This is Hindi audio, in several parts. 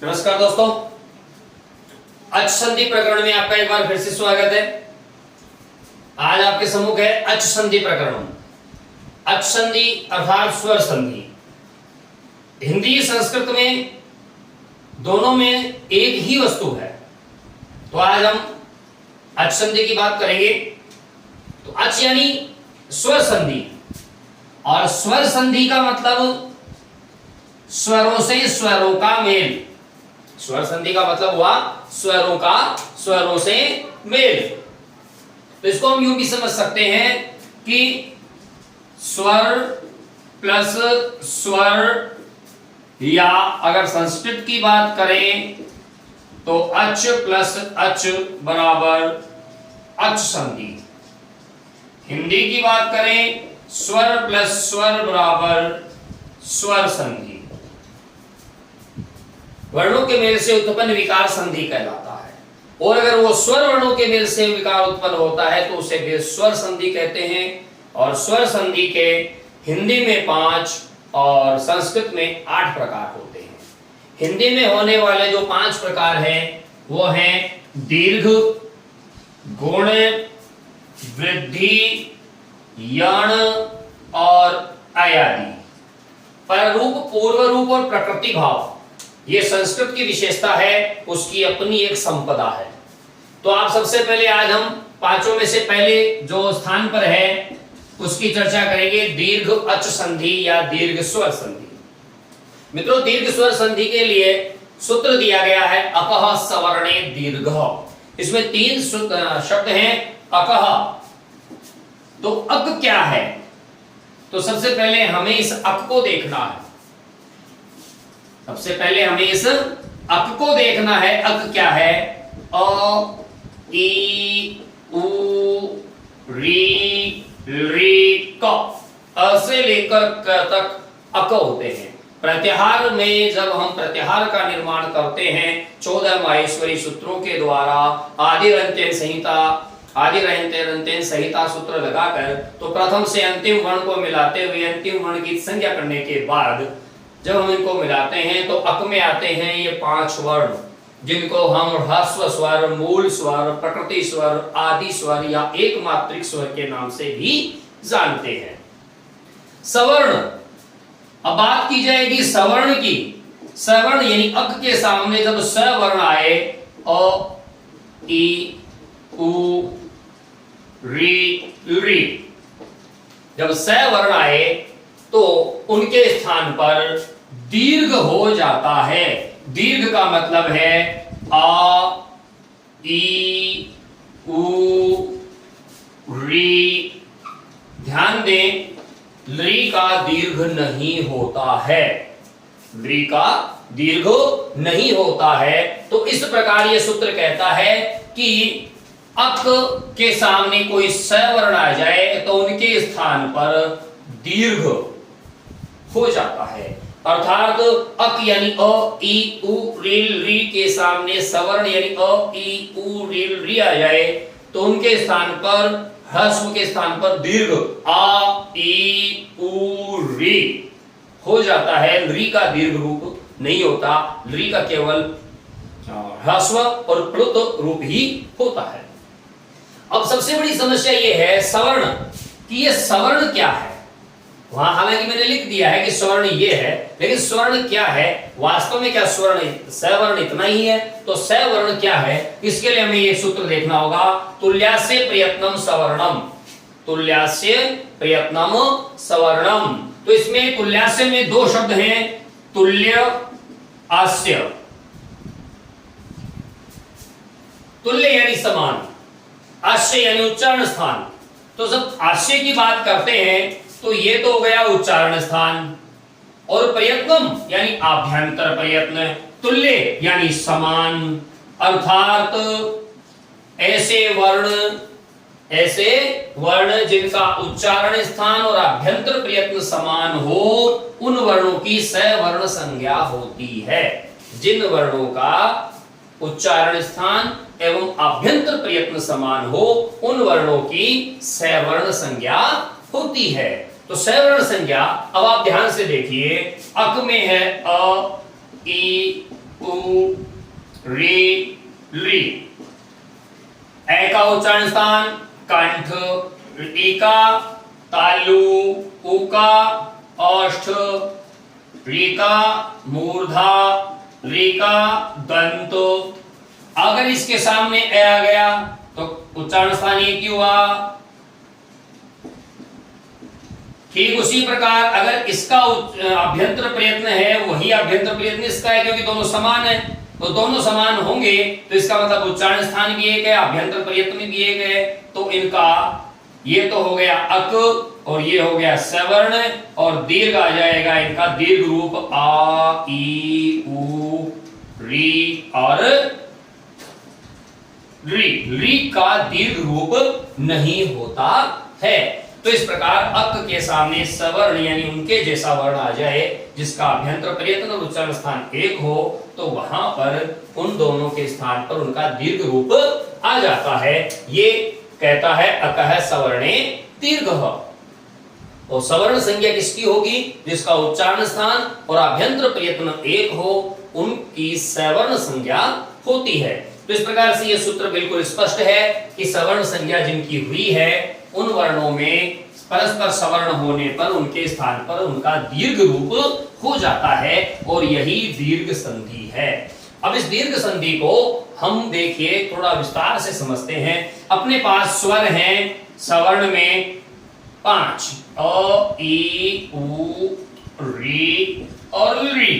नमस्कार दोस्तों, अच संधि प्रकरण में आपका एक बार फिर से स्वागत है। आज आपके सम्मुख है अच संधि प्रकरण। अच संधि अर्थात स्वर संधि हिंदी संस्कृत में दोनों में एक ही वस्तु है। तो आज हम अच संधि की बात करेंगे। तो अच यानी स्वर संधि, और स्वर संधि का मतलब स्वरों से स्वरों का मेल। स्वर संधि का मतलब हुआ स्वरों से मेल। तो इसको हम यूं भी समझ सकते हैं कि स्वर प्लस स्वर, या अगर संस्कृत की बात करें तो अच प्लस अच बराबर अच संधि। हिंदी की बात करें स्वर प्लस स्वर बराबर स्वर संधि। वर्णों के मेल से उत्पन्न विकार संधि कहलाता है, और अगर वो स्वर वर्णों के मेल से विकार उत्पन्न होता है तो उसे भी स्वर संधि कहते हैं। और स्वर संधि के हिंदी में 5 और संस्कृत में 8 प्रकार होते हैं। हिंदी में होने वाले जो 5 प्रकार हैं वो हैं दीर्घ, गुण, वृद्धि, यण और अयादि। पररूप, पूर्व रूप और प्रकृति भाव ये संस्कृत की विशेषता है, उसकी अपनी एक संपदा है। तो आप सबसे पहले आज हम पांचों में से पहले जो स्थान पर है उसकी चर्चा करेंगे, दीर्घ अच संधि या दीर्घ स्वर संधि। मित्रों, दीर्घ स्वर संधि के लिए सूत्र दिया गया है अकह सवर्णे दीर्घ। इसमें 3 शब्द हैं अकह। तो अक क्या है? तो सबसे पहले हमें इस अक को देखना है। सबसे पहले हमें इस अक को देखना है। अक क्या है? अ, ई, उ, री, री, क। अ से लेकर क तक अक होते हैं। प्रत्याहार में जब हम प्रत्याहार का निर्माण करते हैं 14 माहेश्वरी सूत्रों के द्वारा आदि रंतेन संहिता सूत्र लगाकर, तो प्रथम से अंतिम वर्ण को मिलाते हुए अंतिम वर्ण की संज्ञा करने के बाद जब हम इनको मिलाते हैं तो अक में आते हैं ये 5 वर्ण, जिनको हम ह्रस्व स्वर, मूल स्वर, प्रकृति स्वर, आदि स्वर या एक मात्रिक स्वर के नाम से भी जानते हैं। सवर्ण, अब बात की जाएगी सवर्ण की। सवर्ण यानी अक के सामने जब स वर्ण आए, अ, ई, उ, री, री, जब स वर्ण आए तो उनके स्थान पर दीर्घ हो जाता है। दीर्घ का मतलब है आ, ई, उ, री। ध्यान दें, ली का दीर्घ नहीं होता है। ली का दीर्घ नहीं होता है। तो इस प्रकार यह सूत्र कहता है कि अक के सामने कोई स वर्ण आ जाए तो उनके स्थान पर दीर्घ हो जाता है। अर्थात अक यानी अ, ई, उ, रील, री के सामने सवर्ण यानी अ, ई, उ, रील, री आ जाए तो उनके स्थान पर, ह्रस्व के स्थान पर दीर्घ आ, ई, उ, री हो जाता है। री का दीर्घ रूप नहीं होता, री का केवल ह्रस्व और प्लुत रूप ही होता है। अब सबसे बड़ी समस्या यह है सवर्ण, कि यह सवर्ण क्या है। वहां हालांकि मैंने लिख दिया है कि स्वर्ण ये है, लेकिन स्वर्ण क्या है वास्तव में? क्या स्वर्ण सवर्ण इतना ही है? तो सवर्ण क्या है, इसके लिए हमें ये सूत्र देखना होगा, तुल्यास्य प्रयत्नम सवर्णम। तुल्यास्य प्रयत्नम सवर्णम। तो इसमें तुल्यास्य में 2 शब्द हैं, तुल्य, आस्य। तुल्य यानी समान, आस्य यानी उच्चारण स्थान। तो जब आस्य की बात करते हैं तो ये तो हो गया उच्चारण स्थान, और प्रयत्नम यानी आभ्यंतर प्रयत्न, तुल्य यानी समान। अर्थात ऐसे वर्ण जिनका उच्चारण स्थान और आभ्यंतर प्रयत्न समान हो, उन वर्णों की सवर्ण संज्ञा होती है। जिन वर्णों का उच्चारण स्थान एवं आभ्यंतर प्रयत्न समान हो, उन वर्णों की सवर्ण संज्ञा होती है। तो सवर्ण संज्ञा, अब आप ध्यान से देखिए, अक में है अ, ई, उ, री री। ए का उच्चारण स्थान कंठ, ई का तालु, उ का ओष्ठ, री का मूर्धा, री का दंत। अगर इसके सामने ए आ गया तो उच्चारण स्थान एक ही हुआ। ठीक उसी प्रकार अगर इसका अभ्यंतर प्रयत्न है वही अभ्यंतर प्रयत्न इसका है, क्योंकि दोनों समान है, तो दोनों समान होंगे तो इसका मतलब उच्चारण स्थान भी एक है, अभ्यंतर प्रयत्न भी एक है। तो इनका ये तो हो गया अक और ये हो गया सवर्ण, और दीर्घ आ जाएगा इनका दीर्घ रूप आ ई उ री और री। री का दीर्घ रूप नहीं होता है। तो इस प्रकार अक के सामने सवर्ण यानी उनके जैसा वर्ण आ जाए जिसका अभ्यंतर प्रयत्न और उच्चारण स्थान एक हो, तो वहां पर उन दोनों के स्थान पर उनका दीर्घ रूप आ जाता है। ये कहता है अकह सवर्णे दीर्घ। और सवर्ण संज्ञा किसकी होगी? जिसका उच्चारण स्थान और अभ्यंतर प्रयत्न एक हो, उनकी सवर्ण संज्ञा होती है। तो इस प्रकार से यह सूत्र बिल्कुल स्पष्ट है कि सवर्ण संज्ञा जिनकी हुई है उन वर्णों में परस्पर सवर्ण होने पर उनके स्थान पर उनका दीर्घ रूप हो जाता है, और यही दीर्घ संधि है। अब इस दीर्घ संधि को हम देखिए थोड़ा विस्तार से समझते हैं। अपने पास स्वर हैं सवर्ण में 5 अ ई उ री और री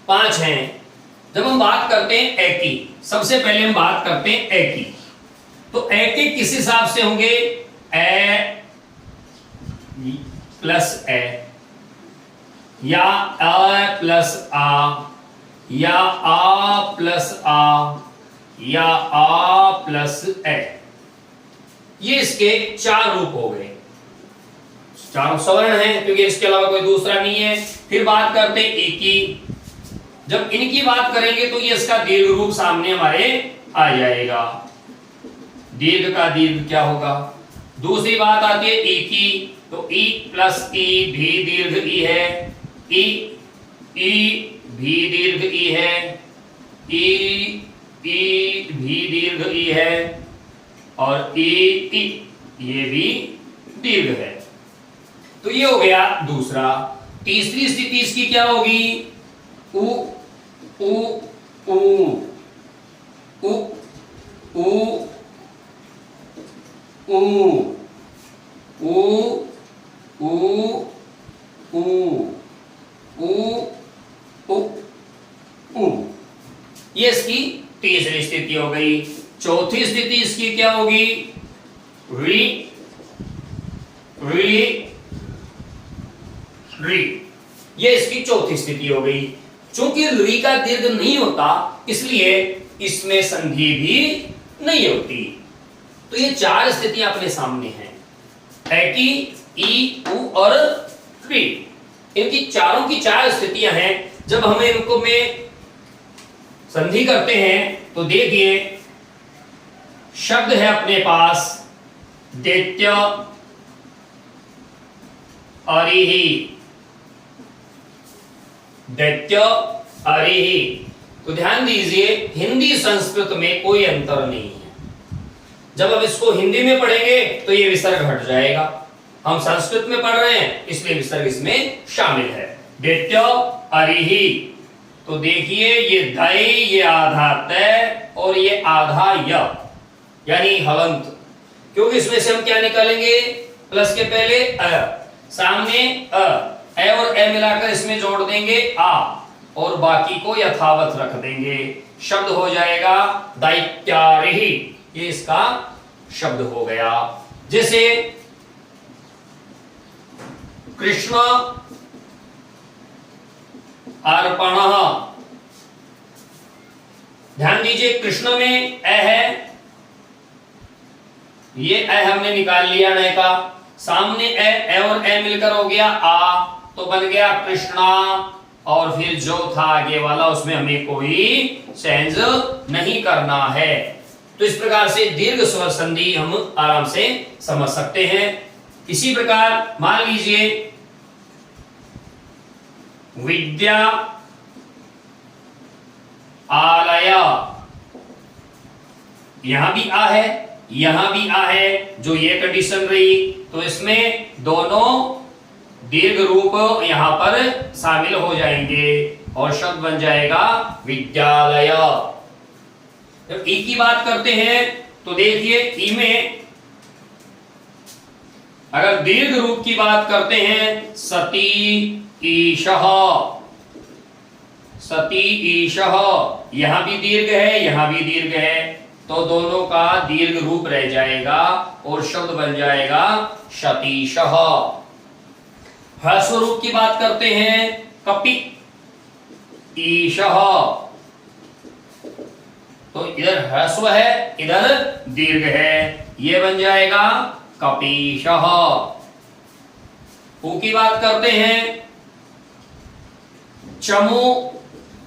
5 हैं। जब हम बात करते हैं ए की, सबसे पहले हम बात करते हैं ए की, तो ए के किस हिसाब से होंगे? ए प्लस ए या अ प्लस आ या आ प्लस आ या आ प्लस ए, ये इसके 4 रूप हो गए। चारों सवर्ण हैं क्योंकि इसके अलावा कोई दूसरा नहीं है। फिर बात करते हैं ए की, जब इनकी बात करेंगे तो ये इसका दीर्घ रूप सामने हमारे आ जाएगा। दीर्घ का दीर्घ क्या होगा? दूसरी बात आती है ई की, तो ई प्लस ई भी दीर्घ ई है, ई भी दीर्घ ई है, ई भी दीर्घ ई है, और ई ये भी दीर्घ है। तो ये हो गया दूसरा। तीसरी स्थिति इसकी क्या होगी? उ उ उ उ उ उ उ उ उ उ उ, ये इसकी तीसरी स्थिति हो गई। चौथी स्थिति इसकी क्या होगी? री री री, ये इसकी चौथी स्थिति हो गई। चूंकि री का दीर्घ नहीं होता इसलिए इसमें संधि भी नहीं होती। तो ये 4 स्थितियां अपने सामने हैं, ए की, ई उ और री। इनकी चारों की 4 स्थितियां हैं। जब हमें इनको में संधि करते हैं तो देखिए शब्द है अपने पास दैत्य अरिहि, दैत्य अरिहि। तो ध्यान दीजिए हिंदी संस्कृत में कोई अंतर नहीं है। जब अब इसको हिंदी में पढ़ेंगे तो ये विसर्ग हट जाएगा। हम संस्कृत में पढ़ रहे हैं इसलिए विसर्ग इसमें शामिल है। दैत्य अरिहि, तो देखिए ये दय, ये आधा तय और ये आधा य यानी हलंत, क्योंकि इसमें से हम क्या निकालेंगे? प्लस के पहले अ, सामने अ, ए और ए मिलाकर इसमें जोड़ देंगे आ, और बाकी को यथावत रख देंगे। शब्द हो जाएगा दैत्यारिहि, ये इसका शब्द हो गया। जैसे कृष्ण अर्पणः, ध्यान दीजिए कृष्ण में ए है, ये ए हमने निकाल लिया नए का, सामने ए और ए मिलकर हो गया आ, तो बन गया कृष्णा, और फिर जो था आगे वाला उसमें हमें कोई चेंज नहीं करना है। तो इस प्रकार से दीर्घ स्वर संधि हम आराम से समझ सकते हैं। इसी प्रकार मान लीजिए विद्या यहां भी आ है, यहां भी आ है, जो ये कंडीशन रही, तो इसमें दोनों दीर्घ रूप यहां पर शामिल हो जाएंगे और शब्द बन जाएगा विद्यालय। जब ई की बात करते हैं तो देखिए ई में अगर दीर्घ रूप की बात करते हैं सती ईशः, सती ईशः, यहां भी दीर्घ है, यहां भी दीर्घ है, तो दोनों का दीर्घ रूप रह जाएगा और शब्द बन जाएगा शतीशः। ह्रस्व रूप की बात करते हैं कपि ईशः, तो इधर ह्रस्व है, इधर दीर्घ है, ये बन जाएगा कपीशः। ऊ की बात करते हैं चमू,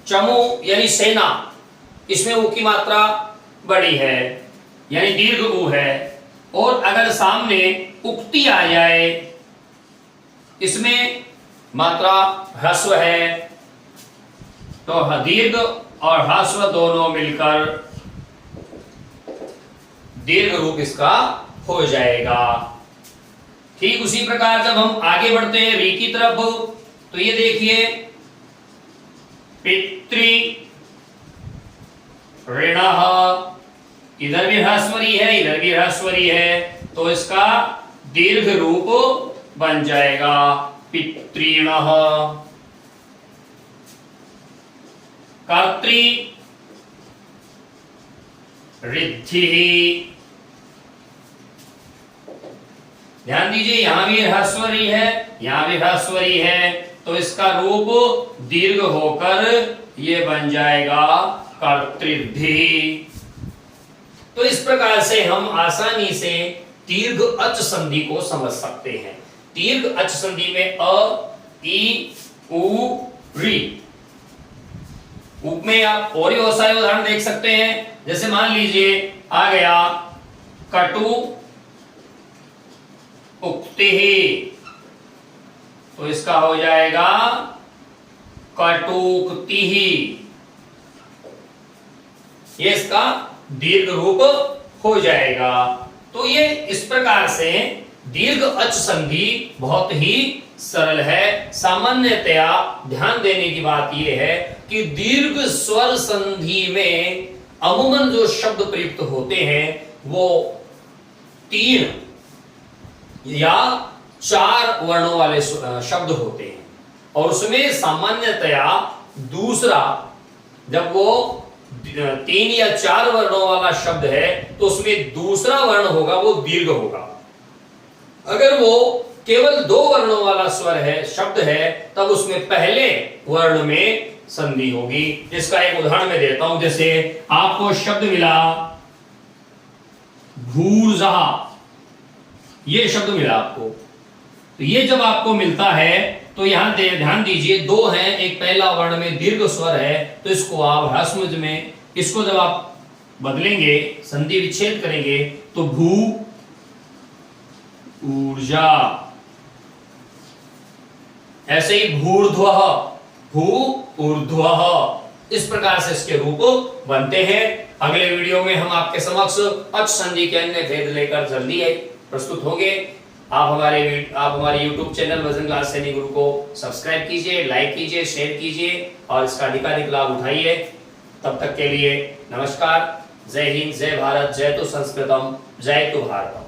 चमू यानी सेना, इसमें ऊ की मात्रा बड़ी है यानी दीर्घ ऊ है, और अगर सामने उक्ति आ जाए, इसमें मात्रा ह्रस्व है, तो दीर्घ और ह्रस्व दोनों मिलकर दीर्घ रूप इसका हो जाएगा। ठीक उसी प्रकार जब हम आगे बढ़ते हैं री की तरफ, तो ये देखिए पितृ ऋणः, इधर भी ह्रस्वरी है, इधर भी ह्रस्वरी है, तो इसका दीर्घ रूप बन जाएगा पितृणः। कर्तृ ऋद्धिः, ध्यान दीजिए यहां भी ह्रस्वरी है, यहां भी ह्रस्वरी है, तो इसका रूप दीर्घ होकर ये बन जाएगा कर्तृद्धि। तो इस प्रकार से हम आसानी से दीर्घ अच संधि को समझ सकते हैं। दीर्घ अच संधि में अ, ई, उ, री। उप में आप और ही बहुत सारे उदाहरण देख सकते हैं, जैसे मान लीजिए आ गया कटु उक्ति, तो इसका हो जाएगा कटुक्ति, ये इसका दीर्घ रूप हो जाएगा। तो ये इस प्रकार से दीर्घ अच संधि बहुत ही सरल है। सामान्यतया ध्यान देने की बात यह है कि दीर्घ स्वर संधि में अमूमन जो शब्द प्रयुक्त होते हैं वो 3 या 4 वर्णों वाले शब्द होते हैं, और उसमें सामान्यतया दूसरा, जब वो 3 या 4 वर्णों वाला शब्द है तो उसमें दूसरा वर्ण होगा वो दीर्घ होगा। अगर वो केवल 2 वर्णों वाला स्वर है, शब्द है, तब उसमें पहले वर्ण में संधि होगी। इसका एक उदाहरण मैं देता हूं, जैसे आपको शब्द मिला भूर्जः, ये शब्द मिला आपको, तो ये जब आपको मिलता है तो यहां ध्यान दीजिए 2 हैं, एक पहला वर्ण में दीर्घ स्वर है, तो इसको आप ह्रस्व में, इसको जब आप बदलेंगे, संधि विच्छेद करेंगे, तो भू ऊर्जा, ऐसे ही भूर्ध्वः, भू ऊर्ध्वः, इस प्रकार से इसके रूप बनते हैं। अगले वीडियो में हम आपके समक्ष अच संधि के अन्य भेद लेकर जल्दी प्रस्तुत होंगे। आप हमारे YouTube चैनल वजन क्लास सैनिक गुरु को सब्सक्राइब कीजिए, लाइक कीजिए, शेयर कीजिए और इसका अधिकाधिक लाभ उठाइए। तब तक के लिए नमस्कार। जय हिंद, जय भारत, जय तु संस्कृतम, जय तु भारतम।